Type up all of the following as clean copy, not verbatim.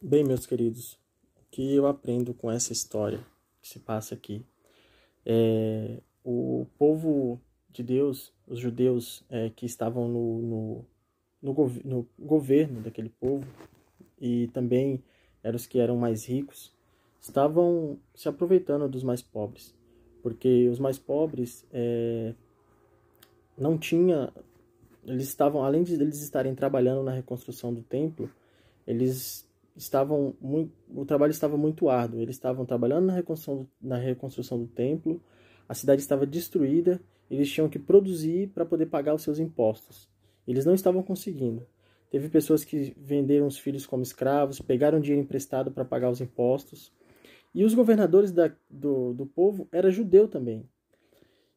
Bem, meus queridos, o que eu aprendo com essa história que se passa aqui o povo de Deus, os judeus que estavam no governo daquele povo e também eram os que eram mais ricos, estavam se aproveitando dos mais pobres, porque os mais pobres não tinha, eles estavam, além de eles estarem trabalhando na reconstrução do templo, eles estavam muito, o trabalho estava muito árduo. Eles estavam trabalhando na reconstrução do templo, a cidade estava destruída, eles tinham que produzir para poder pagar os seus impostos. Eles não estavam conseguindo. Teve pessoas que venderam os filhos como escravos, pegaram dinheiro emprestado para pagar os impostos. E os governadores do povo era judeu também.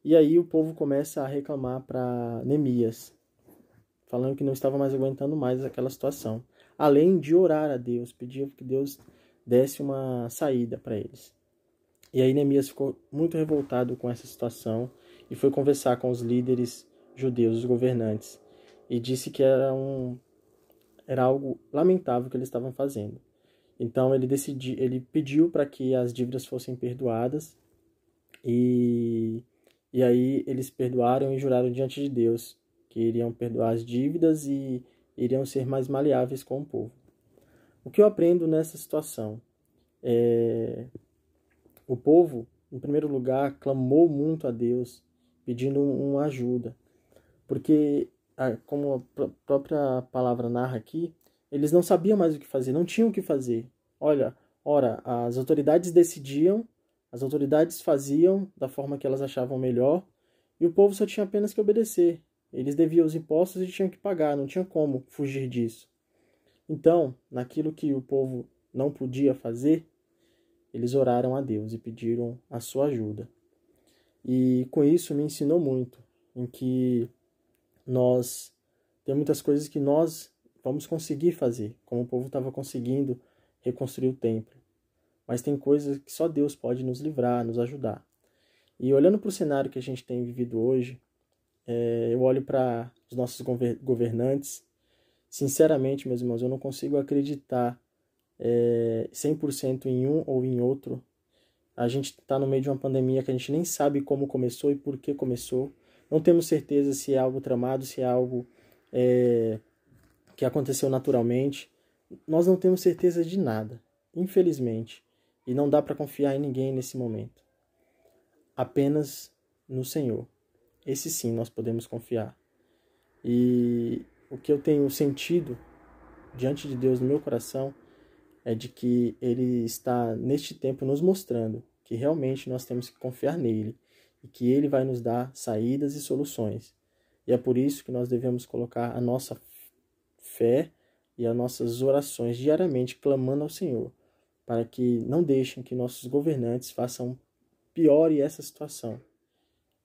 E aí o povo começa a reclamar para Neemias, falando que não estava mais aguentando mais aquela situação. Além de orar a Deus, pedir que Deus desse uma saída para eles. E aí Neemias ficou muito revoltado com essa situação e foi conversar com os líderes judeus, os governantes, e disse que era algo lamentável que eles estavam fazendo. Então ele pediu para que as dívidas fossem perdoadas e aí eles perdoaram e juraram diante de Deus que iriam perdoar as dívidas e iriam ser mais maleáveis com o povo. O que eu aprendo nessa situação? O povo, em primeiro lugar, clamou muito a Deus, pedindo uma ajuda. Porque, como a própria palavra narra aqui, eles não sabiam mais o que fazer, não tinham o que fazer. Ora, as autoridades decidiam, as autoridades faziam da forma que elas achavam melhor, e o povo só tinha apenas que obedecer. Eles deviam os impostos e tinham que pagar, não tinha como fugir disso. Então, naquilo que o povo não podia fazer, eles oraram a Deus e pediram a sua ajuda. E com isso me ensinou muito, em que tem muitas coisas que nós vamos conseguir fazer, como o povo estava conseguindo reconstruir o templo. Mas tem coisas que só Deus pode nos livrar, nos ajudar. E olhando para o cenário que a gente tem vivido hoje, eu olho para os nossos governantes. Sinceramente, meus irmãos, eu não consigo acreditar 100% em um ou em outro. A gente está no meio de uma pandemia que a gente nem sabe como começou e por que começou. Não temos certeza se é algo tramado, se é algo que aconteceu naturalmente. Nós não temos certeza de nada, infelizmente. E não dá para confiar em ninguém nesse momento. Apenas no Senhor. Esse sim nós podemos confiar. E o que eu tenho sentido diante de Deus no meu coração é de que Ele está neste tempo nos mostrando que realmente nós temos que confiar nele e que Ele vai nos dar saídas e soluções. E é por isso que nós devemos colocar a nossa fé e as nossas orações diariamente clamando ao Senhor, para que não deixem que nossos governantes façam piore essa situação.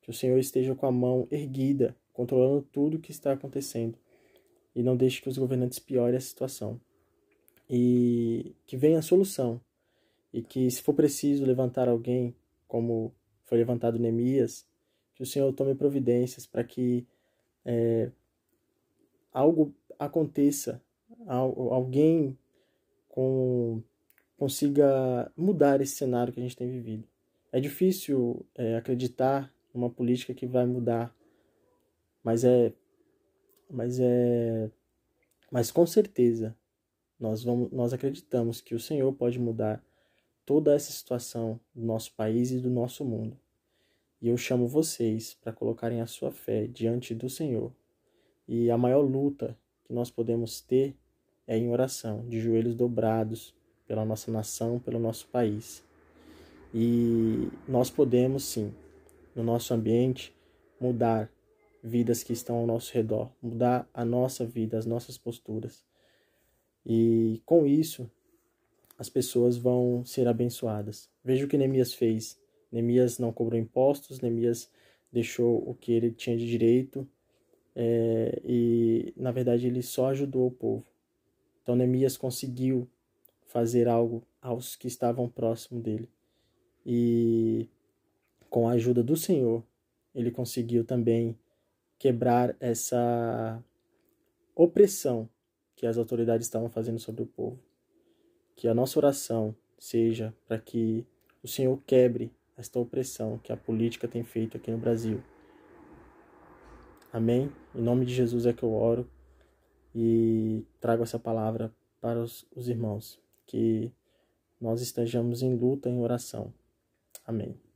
Que o Senhor esteja com a mão erguida, controlando tudo o que está acontecendo, e não deixe que os governantes piorem a situação. E que venha a solução, e que se for preciso levantar alguém, como foi levantado Neemias, que o Senhor tome providências para que algo aconteça, alguém consiga mudar esse cenário que a gente tem vivido. É difícil acreditar numa política que vai mudar, mas com certeza nós acreditamos que o Senhor pode mudar toda essa situação do nosso país e do nosso mundo. E eu chamo vocês para colocarem a sua fé diante do Senhor. E a maior luta que nós podemos ter é em oração, de joelhos dobrados pela nossa nação, pelo nosso país. E nós podemos, sim, no nosso ambiente, mudar vidas que estão ao nosso redor, mudar a nossa vida, as nossas posturas. E com isso, as pessoas vão ser abençoadas. Veja o que Neemias fez. Neemias não cobrou impostos, Neemias deixou o que ele tinha de direito e, na verdade, ele só ajudou o povo. Então, Neemias conseguiu fazer algo aos que estavam próximo dele. E, com a ajuda do Senhor, ele conseguiu também quebrar essa opressão que as autoridades estavam fazendo sobre o povo. que a nossa oração seja para que o Senhor quebre esta opressão que a política tem feito aqui no Brasil. Amém? Em nome de Jesus é que eu oro e trago essa palavra para os irmãos, que nós estejamos em luta, em oração. Amém.